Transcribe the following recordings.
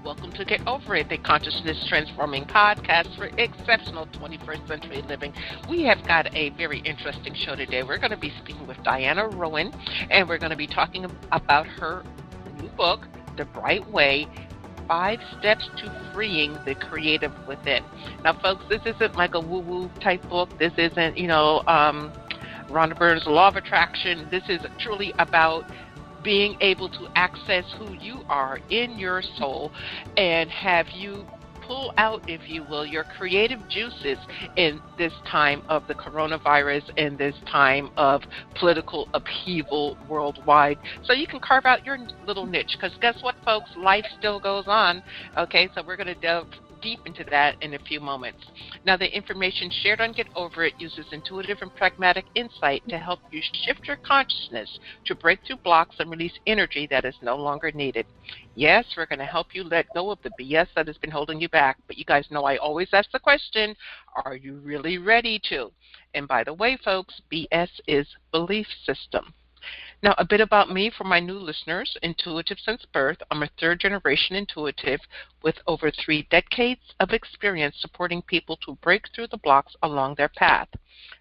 Welcome to Get Over It, the consciousness transforming podcast for exceptional 21st century living. We have got a very interesting show today. We're going to be speaking with Diana Rowan, and we're going to be talking about her new book, The Bright Way, 5 Steps to Freeing the Creative Within. Now, folks, this isn't like a woo-woo type book. This isn't, Rhonda Byrne's Law of Attraction. This is truly about being able to access who you are in your soul and have you pull out, if you will, your creative juices in this time of the coronavirus and this time of political upheaval worldwide. So you can carve out your little niche, because guess what, folks? Life still goes on. Okay, so we're going to delve deep into that in a few moments. Now, the information shared on Get Over It uses intuitive and pragmatic insight to help you shift your consciousness to break through blocks and release energy that is no longer needed. Yes, we're going to help you let go of the BS that has been holding you back. But you guys know I always ask the question, are you really ready to? And by the way, folks, BS is belief system. Now, a bit about me for my new listeners. Intuitive since birth. I'm a third-generation intuitive with over 3 decades of experience supporting people to break through the blocks along their path.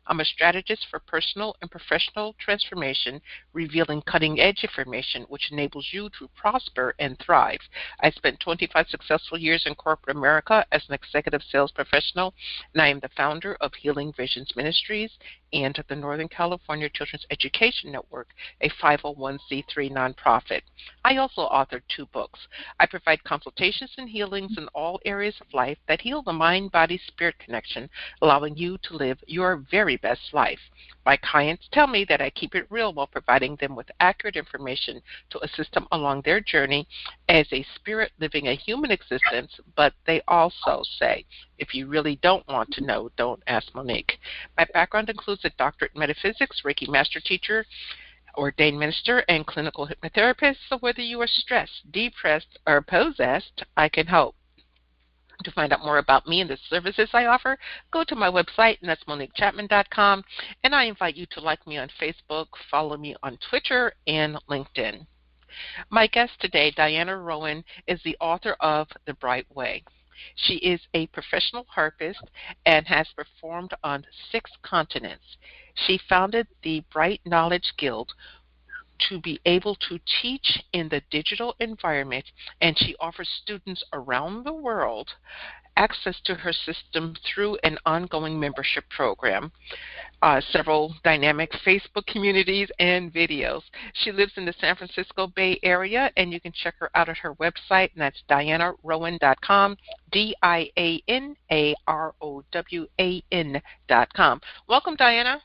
I'm a strategist for personal and professional transformation, revealing cutting-edge information which enables you to prosper and thrive. I spent 25 successful years in corporate America as an executive sales professional, and I am the founder of Healing Visions Ministries and the Northern California Children's Education Network, a 501c3 nonprofit. I also authored 2 books. I provide consultations and healings in all areas of life that heal the mind-body-spirit connection, allowing you to live your very best life. My clients tell me that I keep it real while providing them with accurate information to assist them along their journey as a spirit living a human existence, but they also say, if you really don't want to know, don't ask Monique. My background includes a doctorate in metaphysics, Reiki master teacher, ordained minister, and clinical hypnotherapist, so whether you are stressed, depressed, or possessed, I can help. To find out more about me and the services I offer, go to my website, and that's MoniqueChapman.com, and I invite you to like me on Facebook, follow me on Twitter, and LinkedIn. My guest today, Diana Rowan, is the author of The Bright Way. She is a professional harpist and has performed on 6 continents. She founded the Bright Knowledge Guild to be able to teach in the digital environment, and she offers students around the world access to her system through an ongoing membership program, several dynamic Facebook communities, and videos. She lives in the San Francisco Bay Area, and you can check her out at her website, and that's DianaRowan.com, DianaRowan.com. Welcome, Diana.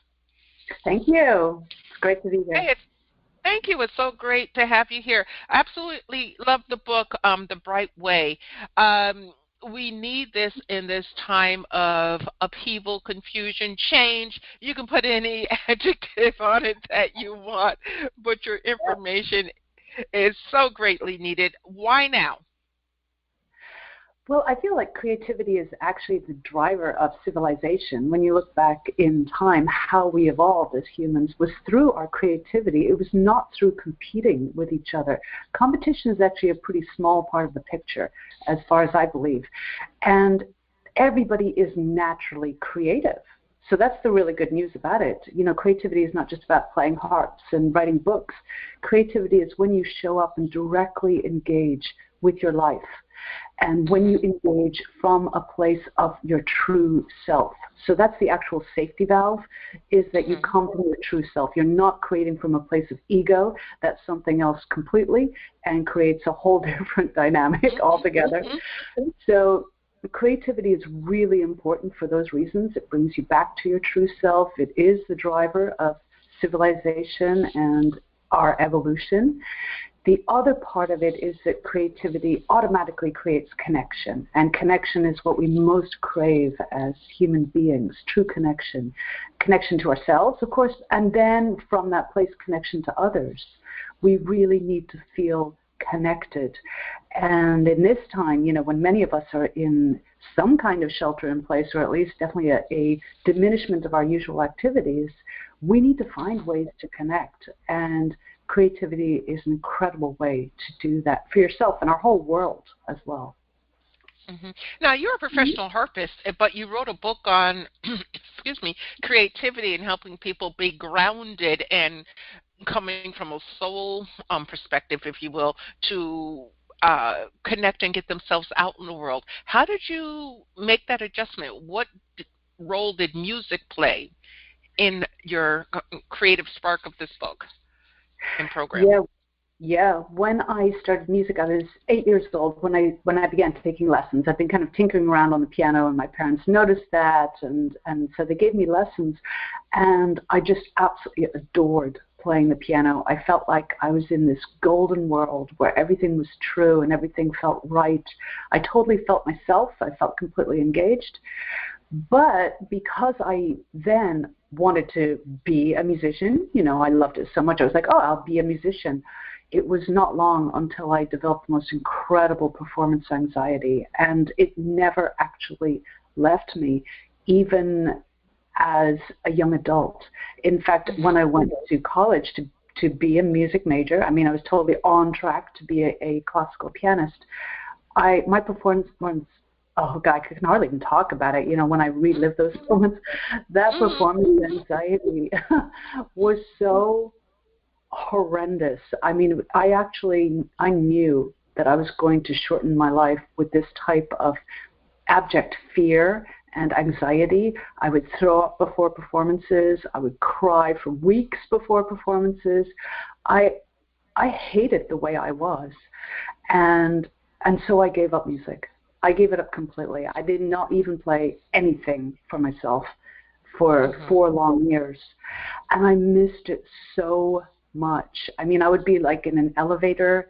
Thank you. It's great to be here. Hey, thank you. It's so great to have you here. I absolutely love the book, The Bright Way. We need this in this time of upheaval, confusion, change. You can put any adjective on it that you want, but your information is so greatly needed. Why now? Well, I feel like creativity is actually the driver of civilization. When you look back in time, how we evolved as humans was through our creativity. It was not through competing with each other. Competition is actually a pretty small part of the picture, as far as I believe. And everybody is naturally creative. So that's the really good news about it. You know, creativity is not just about playing harps and writing books. Creativity is when you show up and directly engage with your life. And when you engage from a place of your true self. So that's the actual safety valve, is that you come from your true self. You're not creating from a place of ego. That's something else completely and creates a whole different dynamic altogether. So creativity is really important for those reasons. It brings you back to your true self. It is the driver of civilization and our evolution. The other part of it is that creativity automatically creates connection, and connection is what we most crave as human beings, true connection. Connection to ourselves, of course, and then from that place, connection to others. We really need to feel connected. And in this time, you know, when many of us are in some kind of shelter in place, or at least definitely a diminishment of our usual activities, we need to find ways to connect. And creativity is an incredible way to do that for yourself and our whole world as well. Mm-hmm. Now, you're a professional harpist, but you wrote a book on, excuse me, creativity and helping people be grounded and coming from a soul perspective, if you will, to connect and get themselves out in the world. How did you make that adjustment? What role did music play in your creative spark of this book and program? Yeah. When I started music, I was 8 years old when I began taking lessons. I've been kind of tinkering around on the piano, and my parents noticed that, and so they gave me lessons, and I just absolutely adored playing the piano. I felt like I was in this golden world where everything was true and everything felt right. I totally felt myself. I felt completely engaged. But because I then wanted to be a musician, I loved it so much. I was like, I'll be a musician. It was not long until I developed the most incredible performance anxiety, and it never actually left me, even as a young adult. In fact, when I went to college to be a music major, I was totally on track to be a classical pianist. My performance, oh God, I can hardly even talk about it. When I relive those moments, that performance anxiety was so horrendous. I knew that I was going to shorten my life with this type of abject fear and anxiety. I would throw up before performances. I would cry for weeks before performances. I hated the way I was. And so I gave up music. I gave it up completely. I did not even play anything for myself for 4 long years. And I missed it so much. I would be like in an elevator,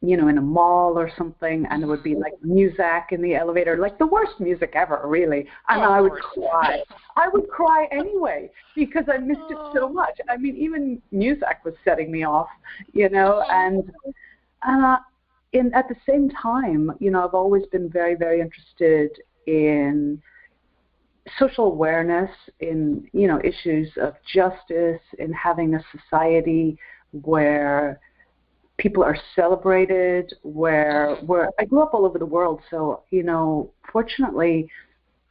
in a mall or something, and there would be like music in the elevator, like the worst music ever, really. And I would cry. I would cry anyway because I missed it so much. Even music was setting me off, and at the same time, I've always been very, very interested in social awareness, in, issues of justice, in having a society where people are celebrated, where I grew up all over the world. So, fortunately,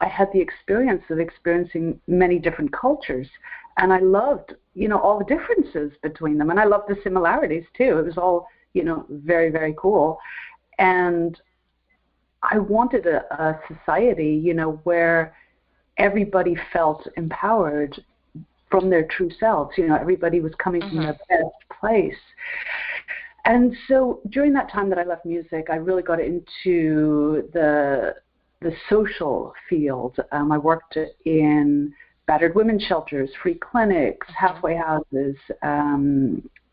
I had the experience of experiencing many different cultures. And I loved, all the differences between them. And I loved the similarities, too. It was all, very, very cool. And I wanted a society, where everybody felt empowered from their true selves. Everybody was coming from their best place. And so during that time that I left music, I really got into the social field. I worked in battered women's shelters, free clinics, halfway houses.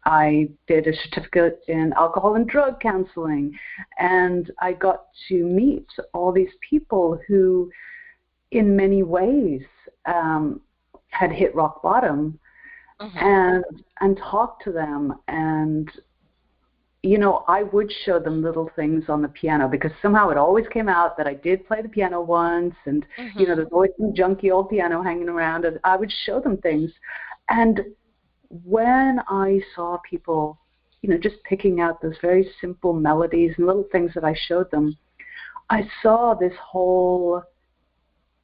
I did a certificate in alcohol and drug counseling, and I got to meet all these people who, in many ways, had hit rock bottom, and talk to them. And I would show them little things on the piano, because somehow it always came out that I did play the piano once, and there's always some junky old piano hanging around, and I would show them things. And when I saw people, just picking out those very simple melodies and little things that I showed them, I saw this whole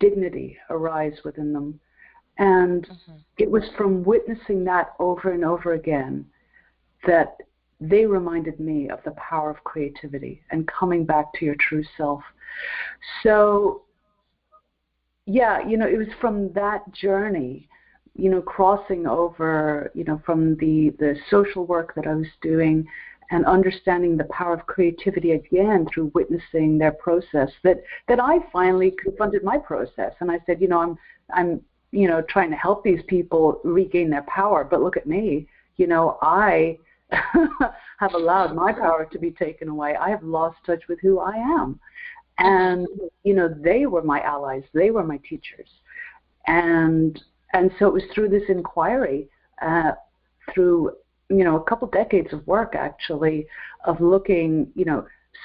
dignity arise within them. And it was from witnessing that over and over again that they reminded me of the power of creativity and coming back to your true self. So, yeah, it was from that journey, crossing over, from the social work that I was doing and understanding the power of creativity again through witnessing their process, that I finally confronted my process. And I said, I'm trying to help these people regain their power, but look at me, I have allowed my power to be taken away. I have lost touch with who I am. And, they were my allies. They were my teachers. And so it was through this inquiry, through, a couple decades of work, actually, of looking,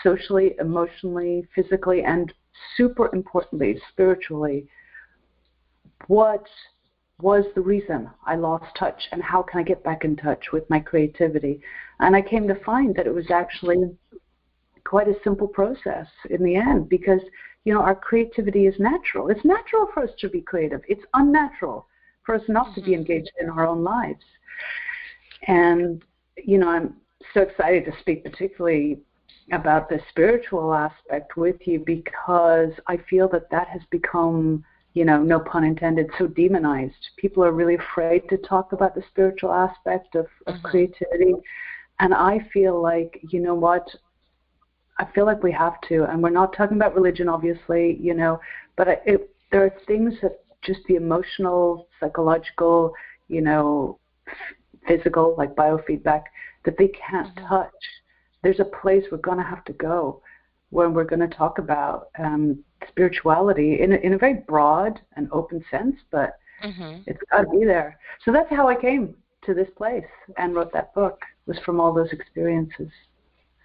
socially, emotionally, physically, and super importantly, spiritually, what was the reason I lost touch, and how can I get back in touch with my creativity? And I came to find that it was actually quite a simple process in the end, because, you know, our creativity is natural. It's natural for us to be creative. It's unnatural for us not to be engaged in our own lives. And, you know, I'm so excited to speak particularly about the spiritual aspect with you, because I feel that that has become, you know, no pun intended, so demonized. People are really afraid to talk about the spiritual aspect of creativity. And I feel like, you know what, I feel like we have to. And we're not talking about religion, obviously, you know, but there are things that just the emotional, psychological, you know, physical, like biofeedback, that they can't touch. There's a place we're going to have to go when we're going to talk about spirituality in a very broad and open sense, but it's got to be there. So that's how I came to this place and wrote that book, was from all those experiences.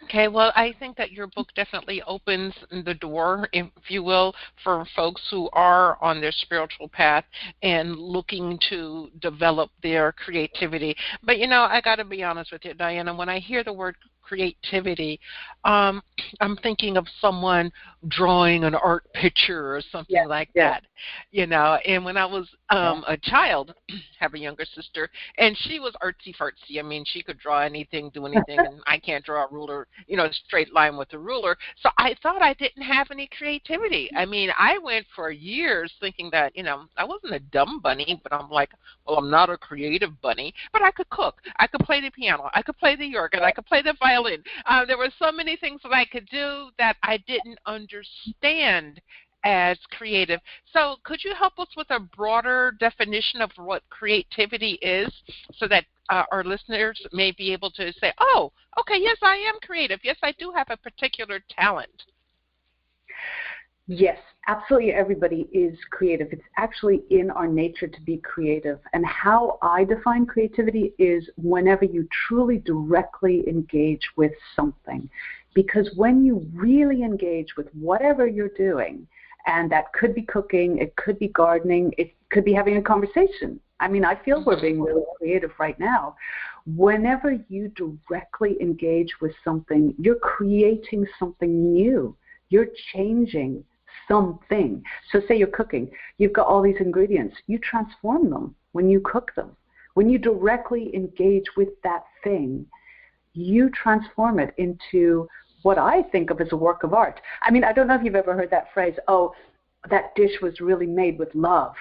Okay, well, I think that your book definitely opens the door, if you will, for folks who are on their spiritual path and looking to develop their creativity. But, you know, I got to be honest with you, Diana, when I hear the word creativity, I'm thinking of someone drawing an art picture or something like that, you know. And when I was a child, I have a younger sister, and she was artsy-fartsy. I mean, she could draw anything, do anything, and I can't draw a ruler, you know, a straight line with a ruler. So I thought I didn't have any creativity. I mean, I went for years thinking that, you know, I wasn't a dumb bunny, but I'm like, well, I'm not a creative bunny, but I could cook. I could play the piano. I could play the organ. I could play the violin. There were so many things that I could do that I didn't understand as creative. So could you help us with a broader definition of what creativity is, so that our listeners may be able to say, oh, okay, yes, I am creative. Yes, I do have a particular talent. Yes, absolutely. Everybody is creative. It's actually in our nature to be creative. And how I define creativity is whenever you truly directly engage with something. Because when you really engage with whatever you're doing, and that could be cooking, it could be gardening, it could be having a conversation. I mean, I feel we're being really creative right now. Whenever you directly engage with something, you're creating something new. You're changing something. So say you're cooking. You've got all these ingredients. You transform them when you cook them. When you directly engage with that thing, you transform it into what I think of as a work of art. I mean, I don't know if you've ever heard that phrase, oh, that dish was really made with love.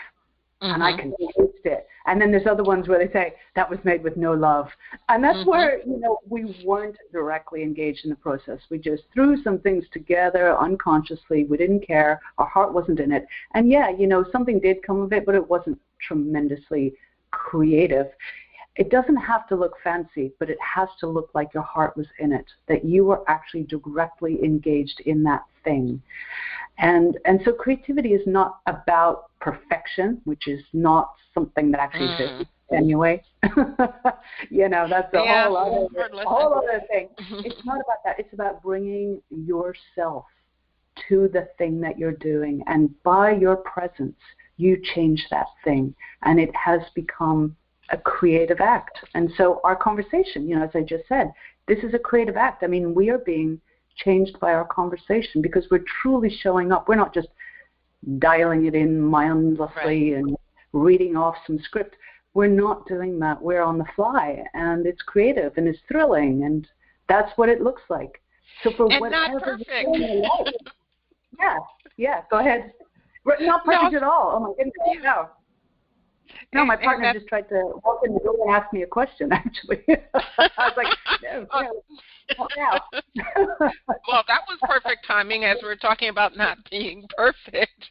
And I can taste it. And then there's other ones where they say that was made with no love. And that's where, you know, we weren't directly engaged in the process. We just threw some things together unconsciously. We didn't care. Our heart wasn't in it. And yeah, you know, something did come of it, but it wasn't tremendously creative. It doesn't have to look fancy, but it has to look like your heart was in it, that you were actually directly engaged in that thing. And so creativity is not about perfection, which is not something that actually exists anyway. You know, that's a whole other thing. It's not about that. It's about bringing yourself to the thing that you're doing. And by your presence, you change that thing. And it has become a creative act. And so our conversation, you know, as I just said, this is a creative act. I mean, we are being changed by our conversation because we're truly showing up. We're not just dialing it in mindlessly and reading off some script. We're not doing that. We're on the fly, and it's creative and it's thrilling, and that's what it looks like. So for and whatever not perfect. Yeah, go ahead. Not perfect at all. Oh my goodness, no. No, my partner just tried to walk in the door and ask me a question, actually. I was like, no. Well, that was perfect timing as we're talking about not being perfect.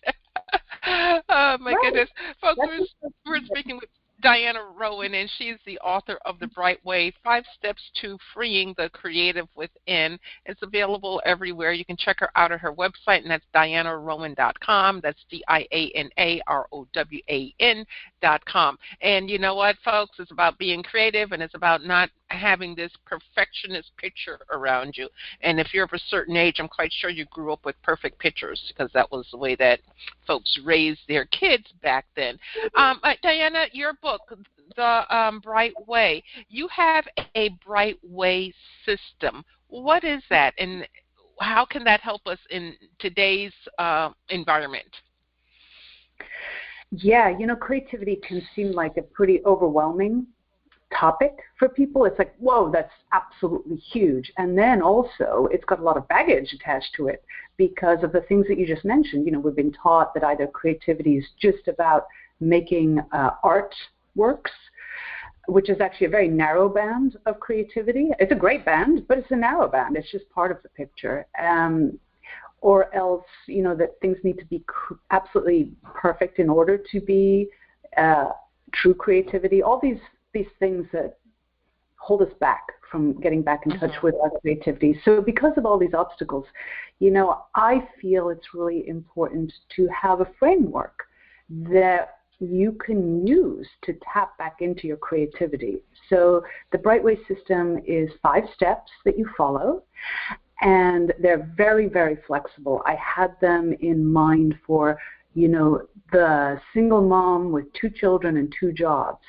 Oh, my goodness. Folks, we're speaking with Diana Rowan, and she's the author of The Bright Way, 5 Steps to Freeing the Creative Within. It's available everywhere. You can check her out at her website, and that's DianaRowan.com. That's DianaRowan.com. And you know what, folks? It's about being creative, and it's about not having this perfectionist picture around you. And if you're of a certain age, I'm quite sure you grew up with perfect pictures, because that was the way that folks raised their kids back then. Diana, your book, The Bright Way, you have a Bright Way system. What is that, and how can that help us in today's environment? Yeah, creativity can seem like a pretty overwhelming topic for people. It's like, whoa, that's absolutely huge. And then also it's got a lot of baggage attached to it because of the things that you just mentioned. We've been taught that either creativity is just about making art works, which is actually a very narrow band of creativity. It's a great band, but it's a narrow band. It's just part of the picture. Or else, that things need to be absolutely perfect in order to be true creativity. All these things that hold us back from getting back in touch with our creativity. So because of all these obstacles, I feel it's really important to have a framework that you can use to tap back into your creativity. So the Bright Way system is 5 steps that you follow, and they're very, very flexible. I had them in mind for, the single mom with 2 children and 2 jobs,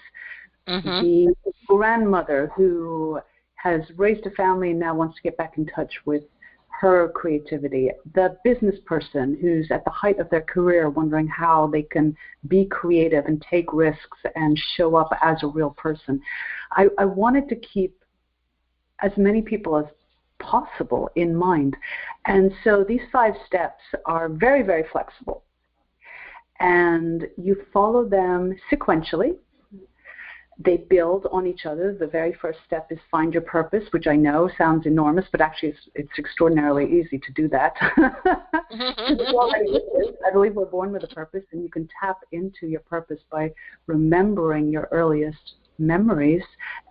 the grandmother who has raised a family and now wants to get back in touch with her creativity, the business person who's at the height of their career wondering how they can be creative and take risks and show up as a real person. I wanted to keep as many people as possible in mind. And so these 5 steps are very, very flexible. And you follow them sequentially. They build on each other. The very first step is find your purpose, which I know sounds enormous, but actually it's extraordinarily easy to do that. I believe we're born with a purpose, and you can tap into your purpose by remembering your earliest memories,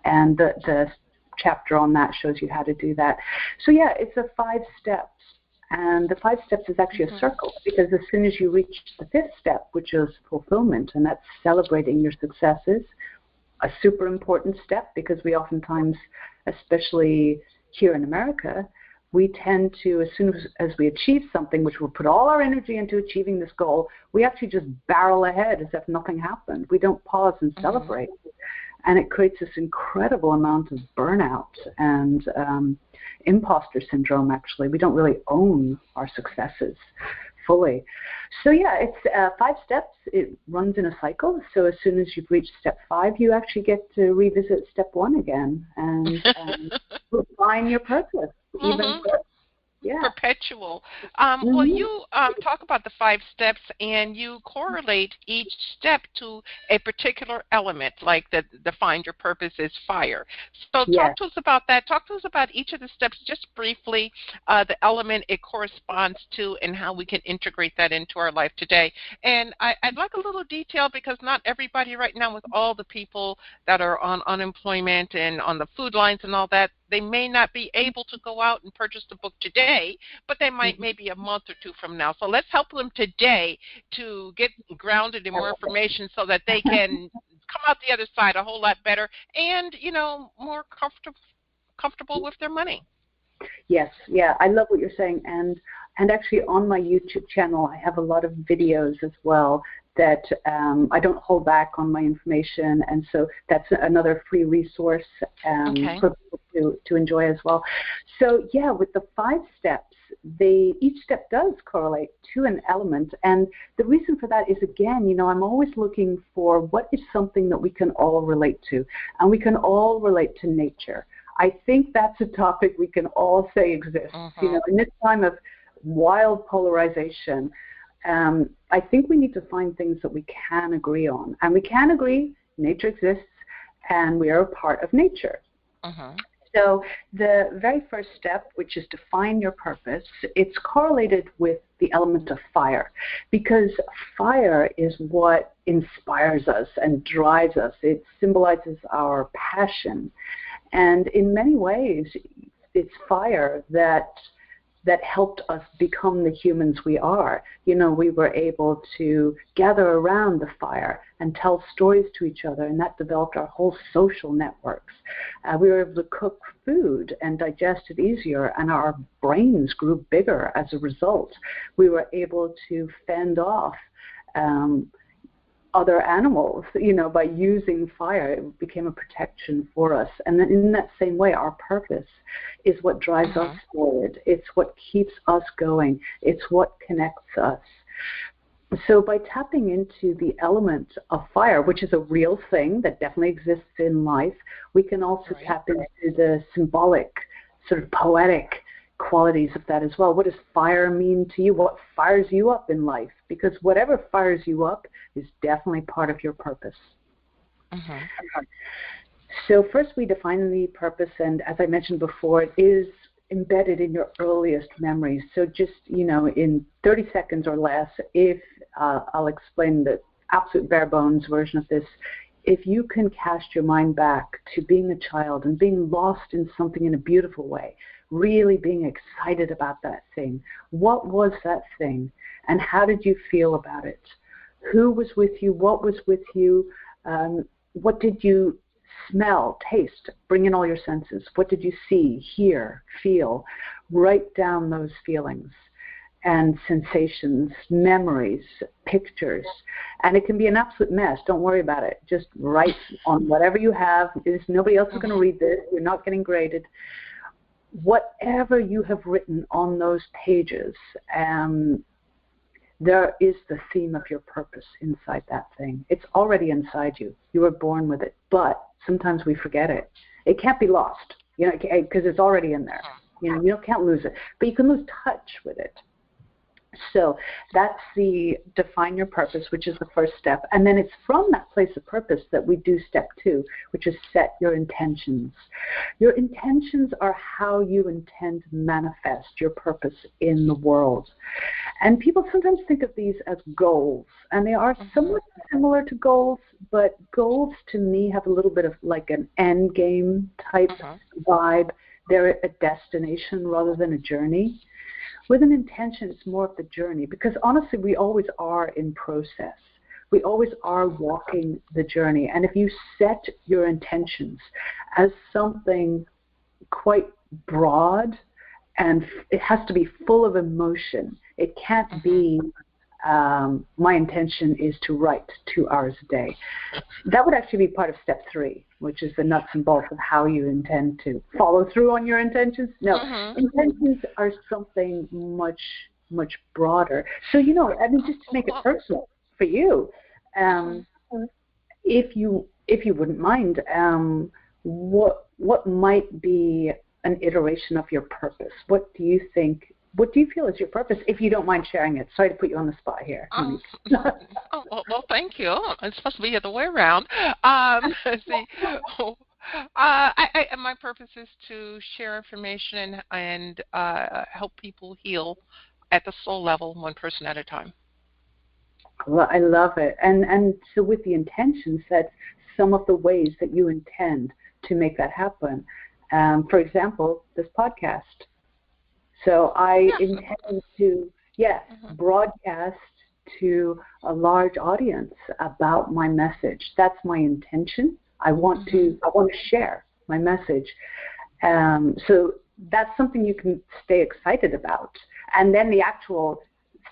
and the chapter on that shows you how to do that. So yeah, it's a 5 steps. And the 5 steps is actually a circle, because as soon as you reach the 5th step, which is fulfillment, and that's celebrating your successes, a super important step, because we oftentimes, especially here in America, we tend to, as soon as we achieve something, which we'll put all our energy into achieving this goal, we actually just barrel ahead as if nothing happened. We don't pause and celebrate. And it creates this incredible amount of burnout and imposter syndrome, actually. We don't really own our successes fully. So yeah, it's 5 steps. It runs in a cycle. So as soon as you've reached step 5, you actually get to revisit step 1 again and refine your purpose even further. Yeah. Perpetual. Well, you talk about the 5 steps, and you correlate each step to a particular element, like the find your purpose is fire. So talk to us about that. Talk to us about each of the steps, just briefly, the element it corresponds to, and how we can integrate that into our life today. And I'd like a little detail, because not everybody right now, with all the people that are on unemployment and on the food lines and all that, they may not be able to go out and purchase the book today, but they might maybe a month or 2 from now. So let's help them today to get grounded in more information so that they can come out the other side a whole lot better and, more comfortable with their money. Yes, yeah, I love what you're saying. And actually on my YouTube channel, I have a lot of videos as well that I don't hold back on my information, and so that's another free resource for people to enjoy as well. So yeah, with the 5 steps, each step does correlate to an element, and the reason for that is, again, I'm always looking for what is something that we can all relate to, and we can all relate to nature. I think that's a topic we can all say exists. In this time of wild polarization, I think we need to find things that we can agree on. And we can agree nature exists, and we are a part of nature. So the very first step, which is define your purpose, it's correlated with the element of fire, because fire is what inspires us and drives us. It symbolizes our passion. And in many ways, it's fire that helped us become the humans we are. You know, we were able to gather around the fire and tell stories to each other, and that developed our whole social networks. We were able to cook food and digest it easier, and our brains grew bigger as a result. We were able to fend off other animals, you know, by using fire. It became a protection for us. And then in that same way, our purpose is what drives us forward. It's what keeps us going. It's what connects us. So by tapping into the element of fire, which is a real thing that definitely exists in life, we can also tap into the symbolic, sort of poetic qualities of that as well. What does fire mean to you? What fires you up in life? Because whatever fires you up is definitely part of your purpose. So first we define the purpose, and as I mentioned before, it is embedded in your earliest memories. So just, you know, in 30 seconds or less, if I'll explain the absolute bare bones version of this. If you can cast your mind back to being a child and being lost in something in a beautiful way, really being excited about that thing. What was that thing? And how did you feel about it? Who was with you? What was with you? What did you smell, taste? Bring in all your senses. What did you see, hear, feel? Write down those feelings and sensations, memories, pictures. And it can be an absolute mess. Don't worry about it. Just write on whatever you have. Nobody else is going to read this. You're not getting graded. Whatever you have written on those pages, there is the theme of your purpose inside that thing. It's already inside you. You were born with it, but sometimes we forget it. It can't be lost, you know, because it's already in there. You know, you can't lose it, but you can lose touch with it. So that's the define your purpose, which is the first step. And then it's from that place of purpose that we do step 2, which is set your intentions. Your intentions are how you intend to manifest your purpose in the world. And people sometimes think of these as goals, and they are somewhat similar to goals, but goals to me have a little bit of like an end game type vibe. They're a destination rather than a journey. With an intention, it's more of the journey, because honestly, we always are in process. We always are walking the journey. And if you set your intentions as something quite broad, and it has to be full of emotion, it can't be, my intention is to write 2 hours a day. That would actually be part of step 3, which is the nuts and bolts of how you intend to follow through on your intentions. No, intentions are something much, much broader. So, you know, I mean, just to make it personal for you, if you wouldn't mind, what might be an iteration of your purpose? What do you feel is your purpose, if you don't mind sharing it? Sorry to put you on the spot here. Well, thank you. It's supposed to be the other way around. See, my purpose is to share information and help people heal at the soul level, one person at a time. Well, I love it. And so with the intentions, that's some of the ways that you intend to make that happen. For example, this podcast. So I intend to, broadcast to a large audience about my message. That's my intention. I want to share my message. So that's something you can stay excited about. And then the actual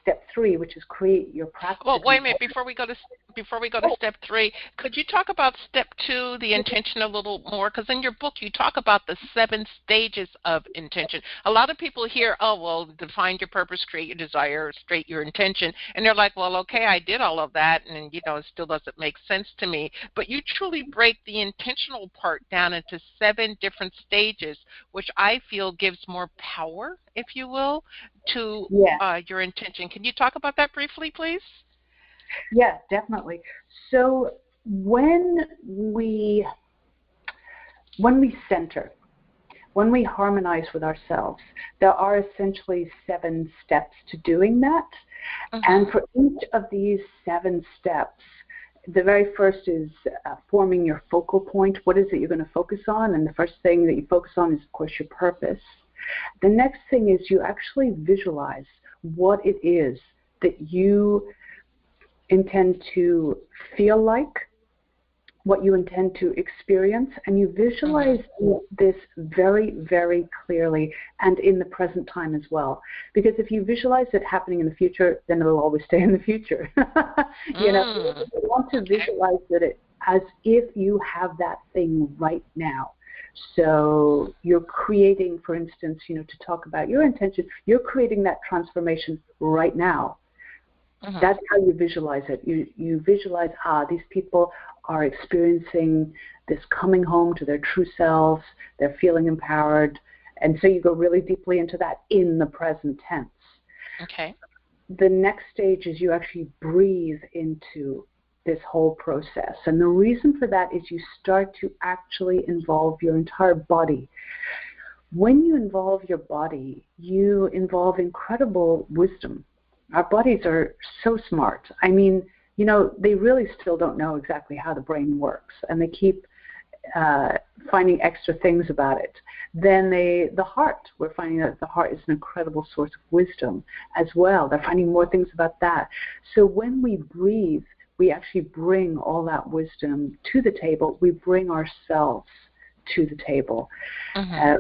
step 3, which is create your practice. Well, wait a minute. Before we go to step 3, could you talk about step 2, the intention, a little more? Because in your book, you talk about the 7 stages of intention. A lot of people hear, define your purpose, create your desire, state your intention, and they're like, well, okay, I did all of that, and it still doesn't make sense to me. But you truly break the intentional part down into 7 different stages, which I feel gives more power, if you will, to your intention. Can you talk about that briefly, please? Yeah, definitely. So when we center, when we harmonize with ourselves, there are essentially 7 steps to doing that. And for each of these 7 steps, the very first is forming your focal point. What is it you're going to focus on? And the first thing that you focus on is, of course, your purpose. The next thing is you actually visualize what it is that you intend to feel like, what you intend to experience, and you visualize this very, very clearly and in the present time as well. Because if you visualize it happening in the future, then it'll always stay in the future. You want to visualize it as if you have that thing right now. So you're creating, for instance, to talk about your intention, you're creating that transformation right now. That's how you visualize it. You visualize, these people are experiencing this coming home to their true selves, they're feeling empowered, and so you go really deeply into that in the present tense. Okay. The next stage is you actually breathe into this whole process, and the reason for that is you start to actually involve your entire body. When you involve your body, you involve incredible wisdom. Our bodies are so smart. I mean, they really still don't know exactly how the brain works, and they keep finding extra things about it. Then the heart, we're finding that the heart is an incredible source of wisdom as well. They're finding more things about that. So when we breathe, we actually bring all that wisdom to the table. We bring ourselves to the table.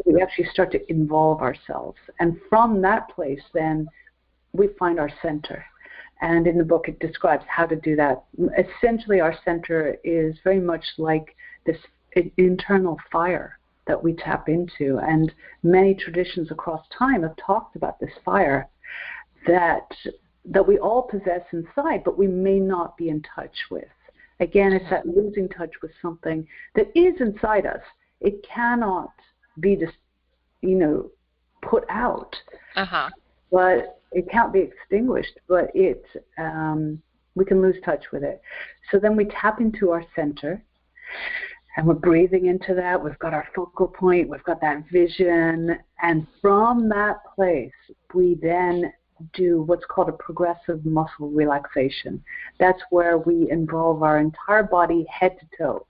We actually start to involve ourselves. And from that place, then, we find our center. And in the book, it describes how to do that. Essentially, our center is very much like this internal fire that we tap into. And many traditions across time have talked about this fire that we all possess inside, but we may not be in touch with. Again, it's that losing touch with something that is inside us. It cannot be just, put out. But it can't be extinguished, but we can lose touch with it. So then we tap into our center, and we're breathing into that. We've got our focal point. We've got that vision. And from that place, we then do what's called a progressive muscle relaxation. That's where we involve our entire body, head to toe.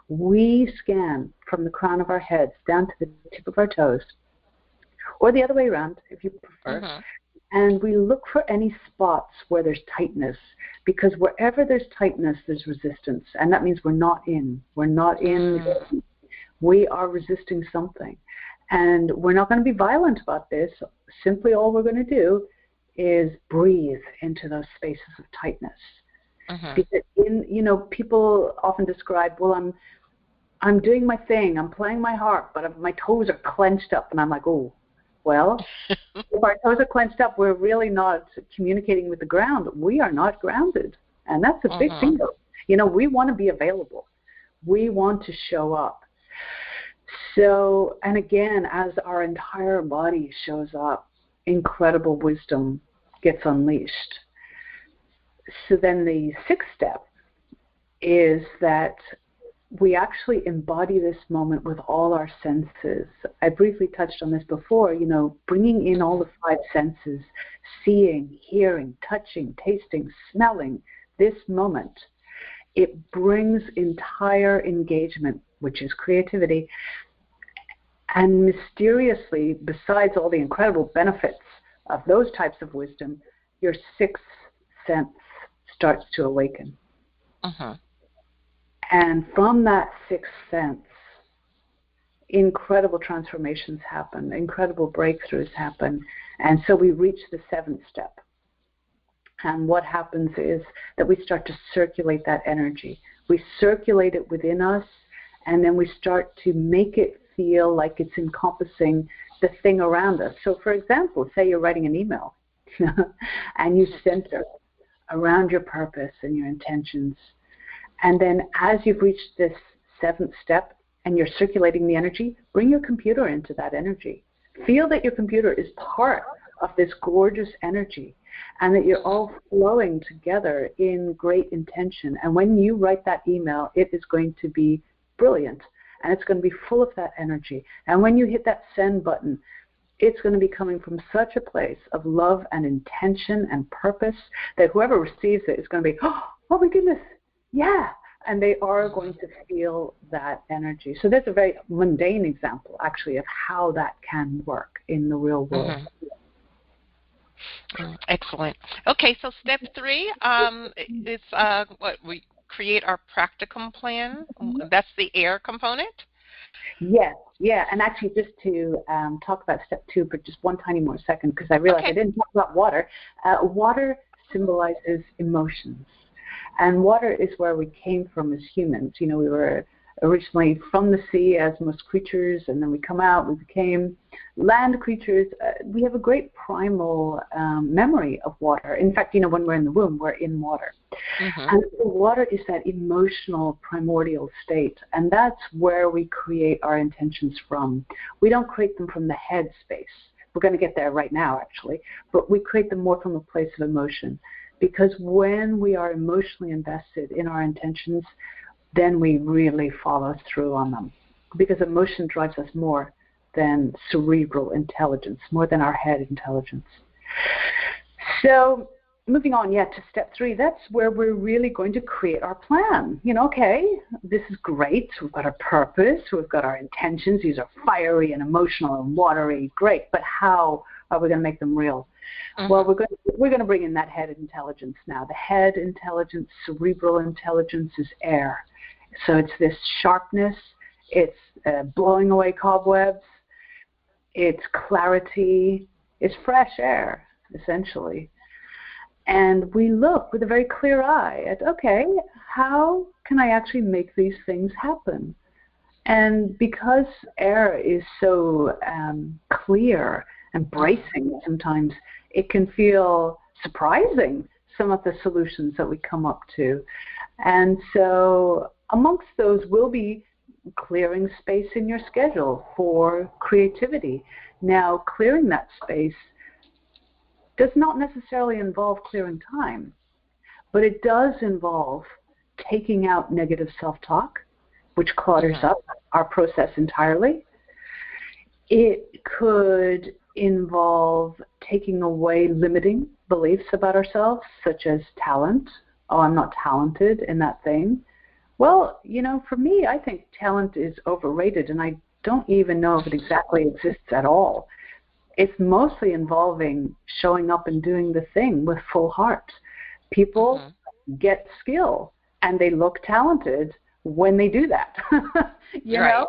We scan from the crown of our heads down to the tip of our toes, or the other way around, if you prefer. And we look for any spots where there's tightness, because wherever there's tightness, there's resistance. And that means we're not in. We are resisting something. And we're not going to be violent about this. Simply all we're going to do is breathe into those spaces of tightness. Because people often describe, well, I'm doing my thing, I'm playing my harp, but my toes are clenched up. And I'm like, oh, well, if our toes are clenched up, we're really not communicating with the ground. We are not grounded. And that's a big thing, though. We want to be available. We want to show up. So, and again, as our entire body shows up, incredible wisdom gets unleashed. So then the 6th step is that we actually embody this moment with all our senses. I briefly touched on this before, bringing in all the 5 senses, seeing, hearing, touching, tasting, smelling, this moment. It brings entire engagement, which is creativity. And mysteriously, besides all the incredible benefits of those types of wisdom, your 6th sense starts to awaken. And from that 6th sense, incredible transformations happen, incredible breakthroughs happen. And so we reach the 7th step. And what happens is that we start to circulate that energy. We circulate it within us, and then we start to make it feel like it's encompassing the thing around us. So, for example, say you're writing an email, and you center around your purpose and your intentions. And then as you've reached this 7th step and you're circulating the energy, bring your computer into that energy. Feel that your computer is part of this gorgeous energy, and that you're all flowing together in great intention. And when you write that email, it is going to be brilliant. and it's going to be full of that energy. And when you hit that send button, it's going to be coming from such a place of love and intention and purpose that whoever receives it is going to be, oh my goodness, yeah. And they are going to feel that energy. So that's a very mundane example, actually, of how that can work in the real world. Excellent. Okay, so step 3 is what we create our practicum plan. That's the air component. Yes, yeah, and actually just to talk about step 2 for just one tiny more second, because I realized I didn't talk about water. Water symbolizes emotions. And water is where we came from as humans. You know, we were originally from the sea as most creatures, and then we come out, we became land creatures. We have a great primal memory of water. In fact, you know, when we're in the womb, we're in water. And the water is that emotional primordial state, and that's where we create our intentions from. We don't create them from the head space. We're going to get there right now, actually, but we create them more from a place of emotion. Because when we are emotionally invested in our intentions, then we really follow through on them. Because emotion drives us more than cerebral intelligence, more than our head intelligence. So moving on, to step 3, that's where we're really going to create our plan. You know, okay, this is great. We've got our purpose. We've got our intentions. These are fiery and emotional and watery. Great. But how are we going to make them real? Well, we're going to bring in that head intelligence now. The head intelligence, cerebral intelligence is air. So it's this sharpness. It's blowing away cobwebs. It's clarity. It's fresh air, essentially. And we look with a very clear eye at, okay, how can I actually make these things happen? And because air is so clear and bracing sometimes, it can feel surprising, some of the solutions that we come up to. And so amongst those will be clearing space in your schedule for creativity. Now, clearing that space does not necessarily involve clearing time, but it does involve taking out negative self-talk, which clutters up our process entirely. It could involve taking away limiting beliefs about ourselves, such as talent. Oh, I'm not talented in that thing. Well, you know, for me, I think talent is overrated, and I don't even know if it exactly exists at all. It's mostly involving showing up and doing the thing with full heart. People get skill, and they look talented when they do that. you know,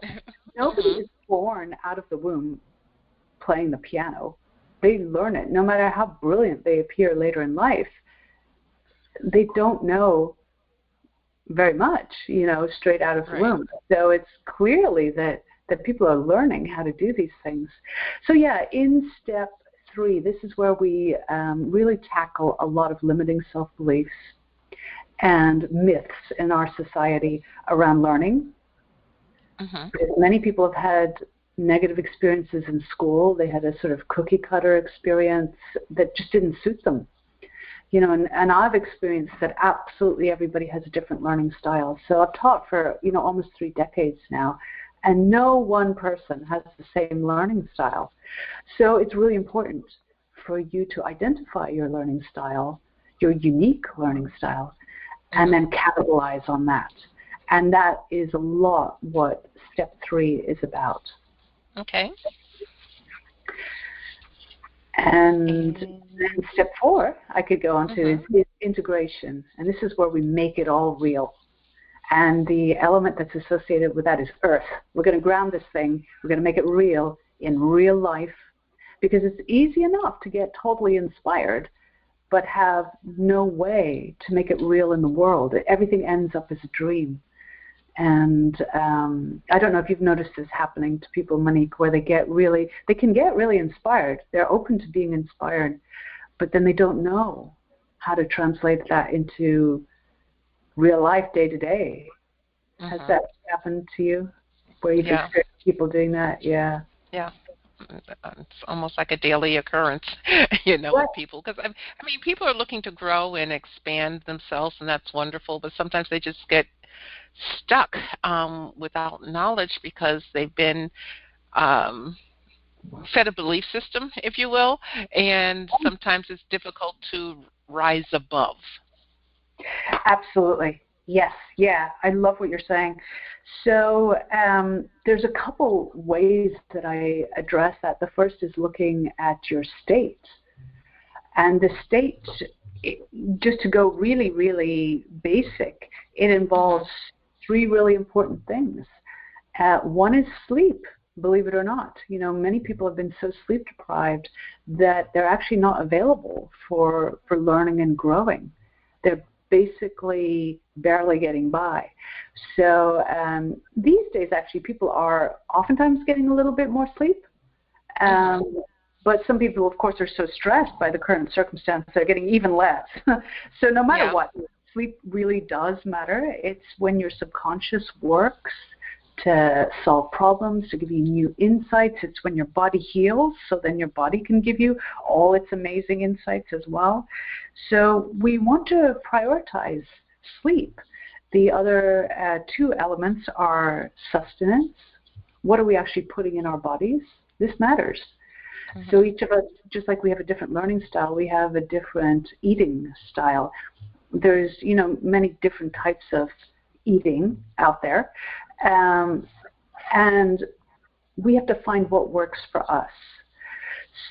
nobody is born out of the womb playing the piano. They learn it. No matter how brilliant they appear later in life, they don't know very much, you know, straight out of the womb. So it's clearly that people are learning how to do these things. So in step 3, this is where we really tackle a lot of limiting self-beliefs and myths in our society around learning. Because many people have had negative experiences in school. They had a sort of cookie-cutter experience that just didn't suit them. You know, and I've experienced that absolutely everybody has a different learning style. So I've taught for, you know, almost 3 decades now, and no one person has the same learning style. So it's really important for you to identify your learning style, your unique learning style, and then capitalize on that. And that is a lot what step 3 is about. Okay. And then step 4, I could go on to, is integration. And this is where we make it all real. And the element that's associated with that is earth. We're going to ground this thing. We're going to make it real in real life, because it's easy enough to get totally inspired but have no way to make it real in the world. Everything ends up as a dream. And I don't know if you've noticed this happening to people, Monique, where they can get really inspired. They're open to being inspired, but then they don't know how to translate that into real life, day to day. Has that happened to you, where you've experienced people doing that? Yeah. It's almost like a daily occurrence, you know, with people. Because, I mean, people are looking to grow and expand themselves, and that's wonderful, but sometimes they just get stuck without knowledge because they've been fed a belief system, if you will, and sometimes it's difficult to rise above. Absolutely. Yes. Yeah. I love what you're saying. So there's a couple ways that I address that. The first is looking at your state. And the state, just to go really, really basic, it involves three really important things. One is sleep, believe it or not. You know, many people have been so sleep deprived that they're actually not available for learning and growing. They're basically barely getting by. So these days, actually, people are oftentimes getting a little bit more sleep. But some people, of course, are so stressed by the current circumstances, they're getting even less. So no matter what, sleep really does matter. It's when your subconscious works to solve problems, to give you new insights. It's when your body heals, so then your body can give you all its amazing insights as well. So we want to prioritize sleep. The other two elements are sustenance. What are we actually putting in our bodies? This matters. So each of us, just like we have a different learning style, we have a different eating style. There's, you know, many different types of eating out there. And we have to find what works for us.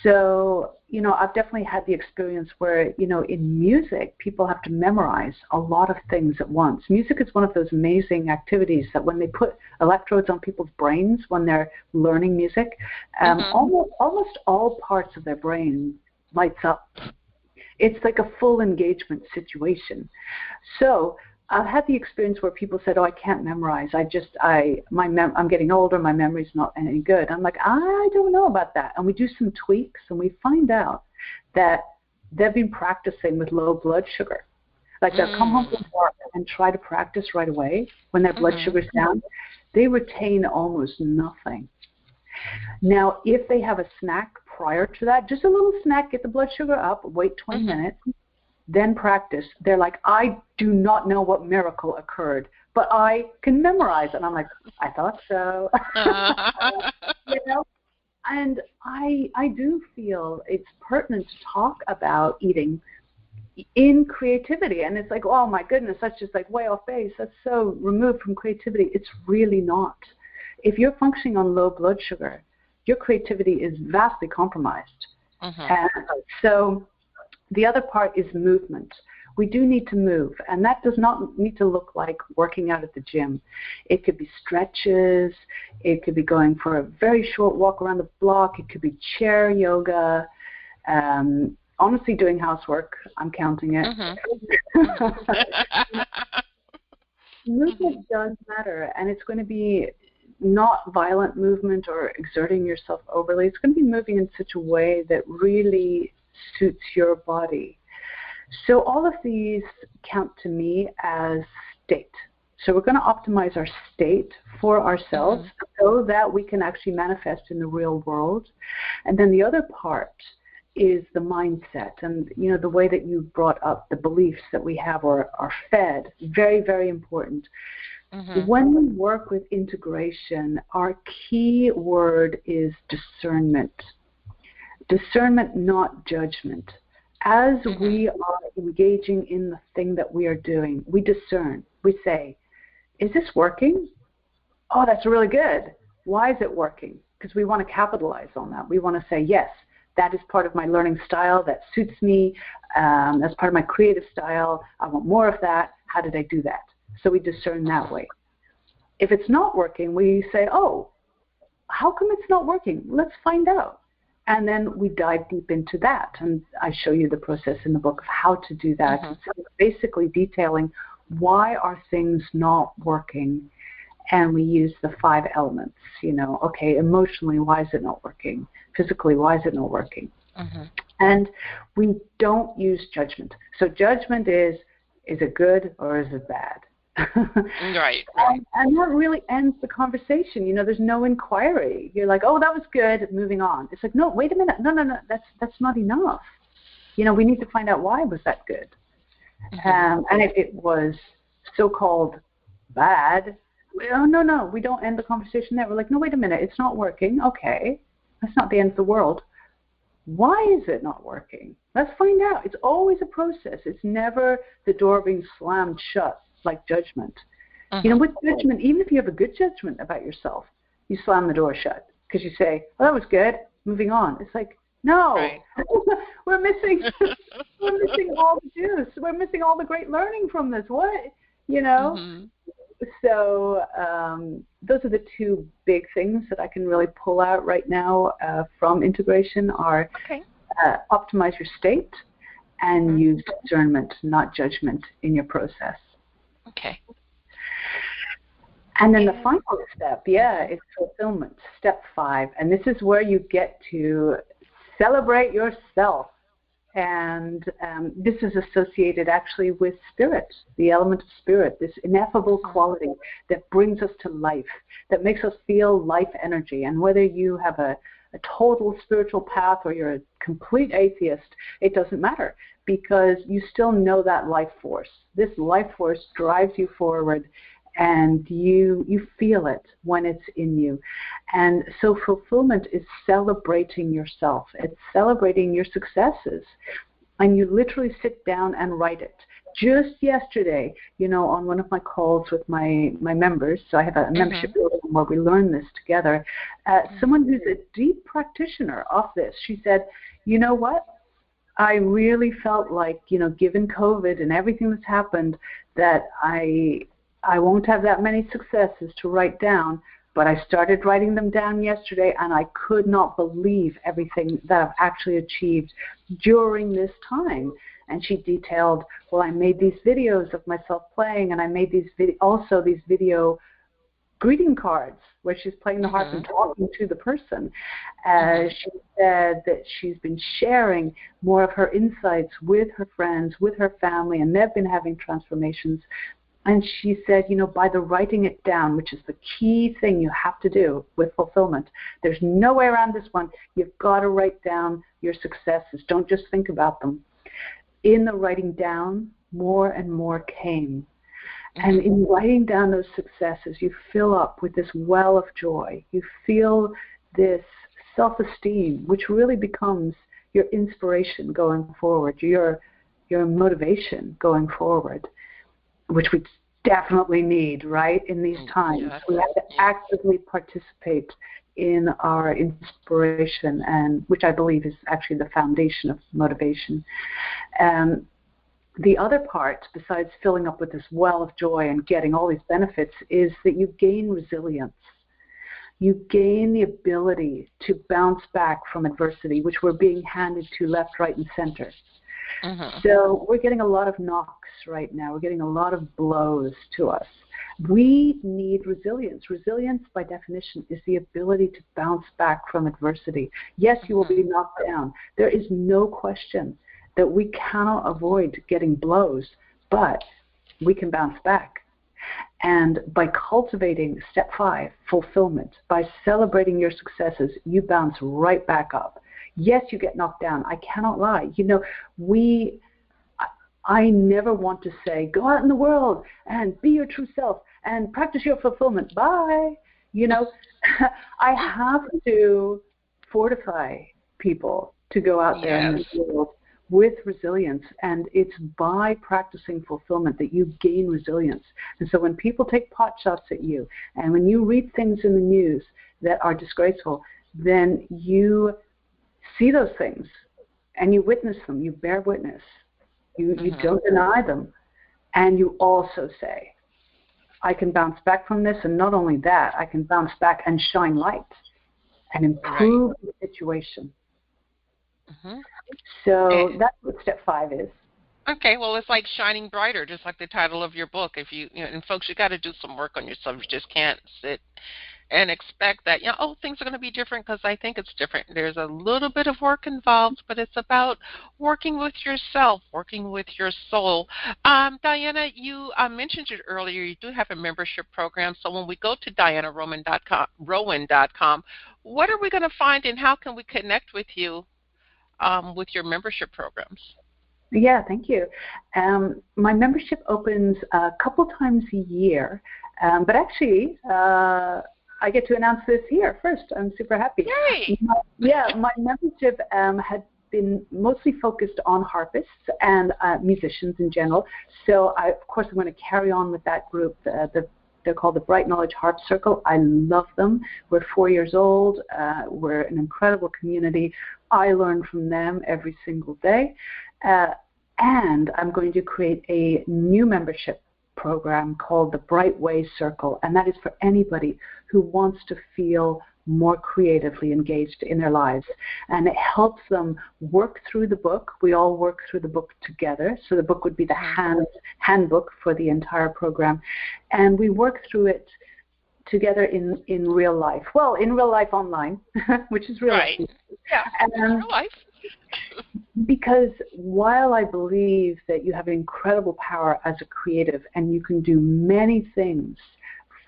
So, you know, I've definitely had the experience where, you know, in music, people have to memorize a lot of things at once. Music is one of those amazing activities that when they put electrodes on people's brains when they're learning music, almost all parts of their brain lights up. It's like a full engagement situation. So I've had the experience where people said, "Oh, I can't memorize. I'm getting older. My memory's not any good." I'm like, I don't know about that. And we do some tweaks, and we find out that they've been practicing with low blood sugar. Like they'll come home from work and try to practice right away when their blood sugar's down. They retain almost nothing. Now, if they have a snack prior to that, just a little snack, get the blood sugar up, wait 20 minutes. Then practice. They're like, I do not know what miracle occurred, but I can memorize. And I'm like, I thought so. You know? And I do feel it's pertinent to talk about eating in creativity. And it's like, oh my goodness, that's just like way off base. That's so removed from creativity. It's really not. If you're functioning on low blood sugar, your creativity is vastly compromised. And so the other part is movement. We do need to move, and that does not need to look like working out at the gym. It could be stretches. It could be going for a very short walk around the block. It could be chair yoga. Honestly, doing housework. I'm counting it. Movement does matter, and it's going to be not violent movement or exerting yourself overly. It's going to be moving in such a way that really suits your body. So all of these count to me as state. So we're going to optimize our state for ourselves so that we can actually manifest in the real world. And then the other part is the mindset and, you know, the way that you brought up the beliefs that we have or are fed. Very, very important. When we work with integration, our key word is discernment. Discernment, not judgment. As we are engaging in the thing that we are doing, we discern. We say, is this working? Oh, that's really good. Why is it working? Because we want to capitalize on that. We want to say, yes, that is part of my learning style. That suits me. That's part of my creative style. I want more of that. How did I do that? So we discern that way. If it's not working, we say, oh, how come it's not working? Let's find out. And then we dive deep into that. And I show you the process in the book of how to do that. So basically detailing why are things not working. And we use the 5 elements, you know, okay, emotionally, why is it not working? Physically, why is it not working? And we don't use judgment. So judgment is it good or is it bad? Right. And that really ends the conversation. You know, there's no inquiry. You're like, oh, that was good, moving on. It's like, no, wait a minute. No, that's not enough. You know, we need to find out why was that good. And if it was so-called bad. Oh, no, we don't end the conversation there. We're like, no, wait a minute, it's not working. Okay, that's not the end of the world. Why is it not working? Let's find out. It's always a process. It's never the door being slammed shut like judgment. You know, with judgment, even if you have a good judgment about yourself, you slam the door shut because you say, oh, that was good, moving on. It's like, no, right. we're missing all the juice. We're missing all the great learning from this. What? You know? So those are the two big things that I can really pull out right now from integration are optimize your state and use discernment, not judgment, in your process. Okay. And then the final step, is fulfillment, step 5. And this is where you get to celebrate yourself. And this is associated actually with spirit, the element of spirit, this ineffable quality that brings us to life, that makes us feel life energy. And whether you have a total spiritual path or you're a complete atheist, it doesn't matter because you still know that life force. This life force drives you forward and you feel it when it's in you. And so fulfillment is celebrating yourself. It's celebrating your successes. And you literally sit down and write it. Just yesterday, you know, on one of my calls with my members, so I have a membership program where we learn this together, someone who's a deep practitioner of this, she said, you know what? I really felt like, you know, given COVID and everything that's happened, that I won't have that many successes to write down, but I started writing them down yesterday, and I could not believe everything that I've actually achieved during this time. And she detailed, well, I made these videos of myself playing, and I made these video greeting cards where she's playing the harp and talking to the person. She said that she's been sharing more of her insights with her friends, with her family, and they've been having transformations. And she said, you know, by the writing it down, which is the key thing you have to do with fulfillment, there's no way around this one. You've got to write down your successes. Don't just think about them. In the writing down, more and more came. And in writing down those successes, you fill up with this well of joy. You feel this self-esteem, which really becomes your inspiration going forward, your motivation going forward, which we definitely need, right, in these times. Yes. We have to actively participate in our inspiration, and which I believe is actually the foundation of motivation. The other part, besides filling up with this well of joy and getting all these benefits, is that you gain resilience. You gain the ability to bounce back from adversity, which we're being handed to left, right, and center. So we're getting a lot of knocks right now. We're getting a lot of blows to us. We need resilience. Resilience, by definition, is the ability to bounce back from adversity. Yes, you will be knocked down. There is no question that we cannot avoid getting blows, but we can bounce back. And by cultivating step 5, fulfillment, by celebrating your successes, you bounce right back up. Yes, you get knocked down. I cannot lie. You know, I never want to say, go out in the world and be your true self and practice your fulfillment. Bye. You know, I have to fortify people to go out there in the world with resilience. And it's by practicing fulfillment that you gain resilience. And so when people take pot shots at you and when you read things in the news that are disgraceful, then you see those things and you witness them, you bear witness, you don't deny them, and you also say, I can bounce back from this, and not only that, I can bounce back and shine light and improve the situation. So that's what step 5 is. Okay, well, it's like shining brighter, just like the title of your book. If you know, and folks, you got to do some work on yourself. You just can't sit and expect that, you know, oh, things are going to be different because I think it's different. There's a little bit of work involved, but it's about working with yourself, working with your soul. Diana, you mentioned it earlier. You do have a membership program. So when we go to Rowan.com, what are we going to find, and how can we connect with you with your membership programs? Yeah, thank you. My membership opens a couple times a year, But actually, I get to announce this here first. I'm super happy. Yay! My membership had been mostly focused on harpists and musicians in general. So, of course, I'm going to carry on with that group. They're called the Bright Knowledge Harp Circle. I love them. We're 4 years old. We're an incredible community. I learn from them every single day. And I'm going to create a new membership program called the Bright Way Circle, and that is for anybody who wants to feel more creatively engaged in their lives. And it helps them work through the book. We all work through the book together. So the book would be the handbook for the entire program. And we work through it together in real life. Well, in real life online, which is real life. Yeah, real life. Because while I believe that you have incredible power as a creative and you can do many things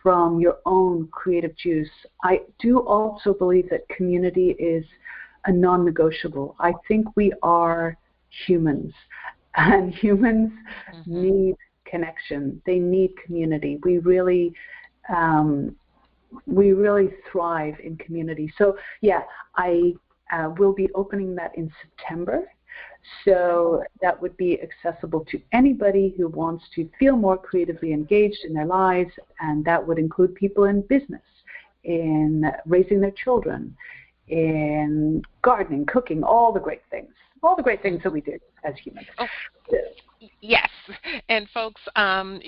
from your own creative juice, I do also believe that community is a non-negotiable. I think we are humans, and humans need connection. They need community. We really thrive in community. So, yeah, I will be opening that in September. So that would be accessible to anybody who wants to feel more creatively engaged in their lives, and that would include people in business, in raising their children, in gardening, cooking, all the great things that we do as humans. Oh. Yes, and folks,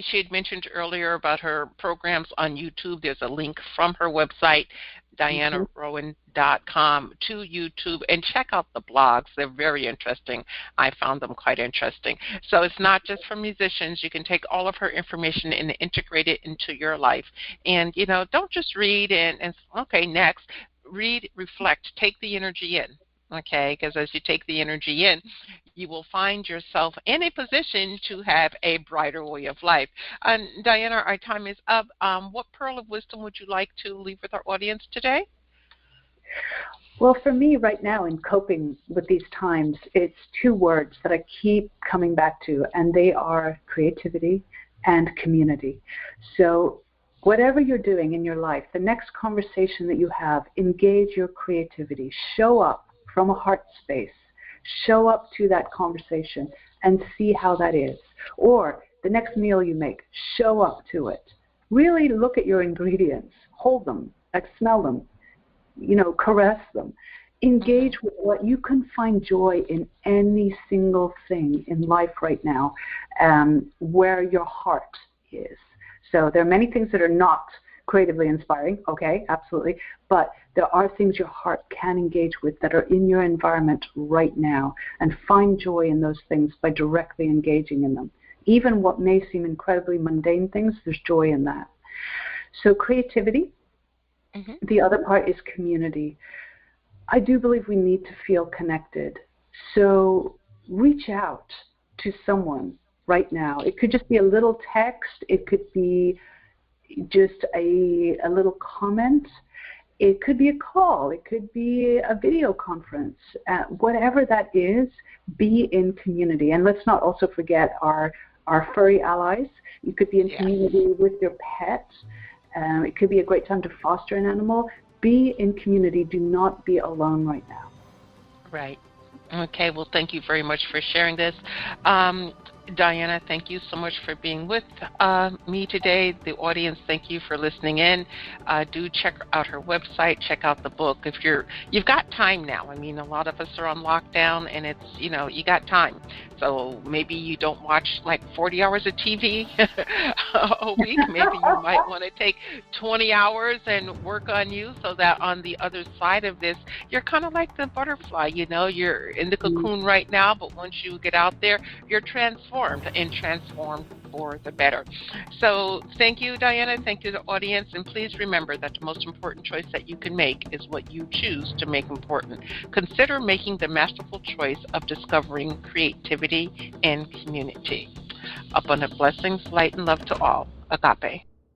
she had mentioned earlier about her programs on YouTube. There's a link from her website, DianaRowan.com, to YouTube, and check out the blogs. They're very interesting. I found them quite interesting. So it's not just for musicians. You can take all of her information and integrate it into your life. And, don't just read and okay, next. Read, reflect, take the energy in. Okay, because as you take the energy in, you will find yourself in a position to have a brighter way of life. Diana, our time is up. What pearl of wisdom would you like to leave with our audience today? Well, for me right now in coping with these times, it's two words that I keep coming back to, and they are creativity and community. So whatever you're doing in your life, the next conversation that you have, engage your creativity. Show up from a heart space. Show up to that conversation and see how that is. Or the next meal you make, show up to it. Really look at your ingredients. Hold them, smell them, caress them. Engage with what you can find joy in any single thing in life right now, where your heart is. So there are many things that are not creatively inspiring, okay, absolutely, but there are things your heart can engage with that are in your environment right now, and find joy in those things by directly engaging in them. Even what may seem incredibly mundane things, there's joy in that. So creativity. The other part is community. I do believe we need to feel connected. So reach out to someone right now. It could just be a little text. It could be just a little comment. It could be a call. It could be a video conference. Whatever that is, be in community. And let's not also forget our furry allies. You could be in community with your pet. It could be a great time to foster an animal. Be in community. Do not be alone right now. Right. Okay, well, thank you very much for sharing this. Diana, thank you so much for being with me today. The audience, thank you for listening in. Do check out her website, check out the book. If you've got time now. I mean, a lot of us are on lockdown, and it's, you got time. So maybe you don't watch like 40 hours of TV a week. Maybe you might want to take 20 hours and work on you, so that on the other side of this, you're kind of like the butterfly, you're in the cocoon right now, but once you get out there, you're transformed for the better. So thank you, Diana. Thank you to the audience. And please remember that the most important choice that you can make is what you choose to make important. Consider making the masterful choice of discovering creativity and community. Abundant blessings, light, and love to all. Agape.